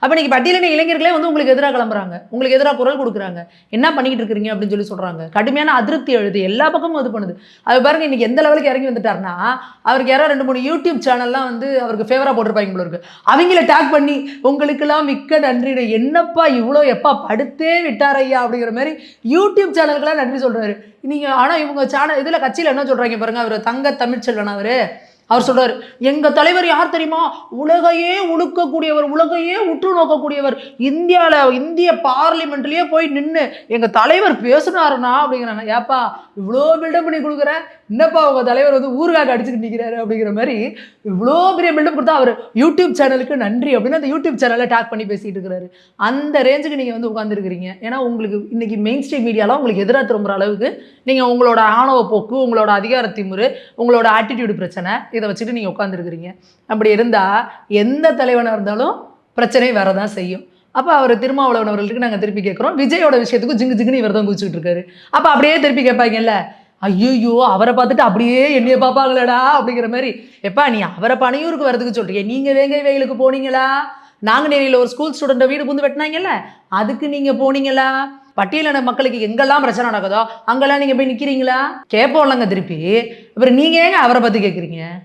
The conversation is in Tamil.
அப்ப நீங்க பட்டியலின இளைஞர்களே வந்து உங்களுக்கு எதிரா கிளம்புறாங்க. உங்களுக்கு எதிரா குரல் குடுக்குறாங்க. என்ன பண்ணிக்கிட்டு இருக்கிறீங்க அப்படின்னு சொல்றாங்க. கடுமையான அதிருப்தி எழுது. எல்லா பக்கமும் இது பண்ணுது. அது பாருங்க இன்னைக்கு எந்த லெவலுக்கு இறங்கி வந்துட்டாருன்னா, அவருக்கு யாரோ 2, 3 யூடியூப் சேனல்லாம் வந்து அவருக்கு ஃபேவரா போட்டிருப்பாங்க போல இருக்கு. அவங்கள டாக் பண்ணி உங்களுக்கெல்லாம் மிக்க நன்றி. என்னப்பா இவ்ளோ எப்பா படுத்தே விட்டார் ஐயா அப்படிங்கிற மாரி யூடியூப் சேனலுக்கெல்லாம் நன்றி சொல்றாரு. நீங்க ஆனா இவங்க சேனல் இதுல கட்சியில என்ன சொல்றாங்க பாருங்க. அவரு தங்க தமிழ்ச்செல்வன் அவரு. அவர் சொல்றாரு எங்க தலைவர் யார் தெரியுமா உலகையே உழுக்கக்கூடியவர் உலகையே உற்று நோக்கக்கூடியவர் இந்திய பார்லிமெண்ட்லயே போய் நின்று எங்க தலைவர் பேசுனாருன்னா அப்படிங்கிறாங்க ஏப்பா இவ்வளோ பில்டப் பண்ணி கொடுக்குற என்னப்பா உங்க தலைவர் வந்து ஊருக்காக அடிச்சுட்டு நிற்கிறாரு அப்படிங்கிற மாதிரி இவ்வளோ பெரிய பில்டப் கொடுத்தா அவர் யூடியூப் சேனலுக்கு நன்றி அப்படின்னு அந்த யூடியூப் சேனலை டாக் பண்ணி பேசிட்டு இருக்கிறாரு அந்த ரேஞ்சுக்கு நீங்க வந்து உட்காந்துருக்கிறீங்க ஏன்னா உங்களுக்கு இன்னைக்கு மெயின் ஸ்ட்ரீம் மீடியாலாம் உங்களுக்கு எதிராக திரும்புற அளவுக்கு நீங்க உங்களோட ஆணவ போக்கு உங்களோட அதிகார திமிரு உங்களோட ஆட்டிடியூடு பிரச்சனை இதை வச்சுட்டு நீங்கள் உட்காந்துருக்கிறீங்க அப்படி இருந்தால் எந்த தலைவனாக இருந்தாலும் பிரச்சனை வரதான் செய்யும் அப்போ அவர் திருமாவளவன் அவர்களுக்கு நாங்கள் திருப்பி கேட்குறோம் விஜயோட விஷயத்துக்கு ஜிங்கு ஜிங்குன்னு இவர் தான் குதிச்சுட்டு இருக்காரு அப்போ அப்படியே திருப்பி கேட்பாங்கல்ல ஐயோ அவரை பார்த்துட்டு அப்படியே என்னைய பார்ப்பாங்களடா அப்படிங்கிற மாதிரி எப்பா நீ அவரை பனையூருக்கு வரதுக்கு சொல்றீங்க நீங்க வேங்கை வயலுக்கு போனீங்களா நாங்குநேரியில் ஒரு ஸ்கூல் ஸ்டூடெண்ட் வீடு புந்து வெட்டினாங்கல்ல அதுக்கு நீங்க போனீங்களா பட்டியலின மக்களுக்கு எங்கெல்லாம் பிரச்சனை நடக்குதோ அங்கெல்லாம் நீங்க போய் நிக்கிறீங்களா கேட்போம்லங்க திருப்பி அப்புறம் நீங்க ஏங்க அவரை பத்தி கேட்குறீங்க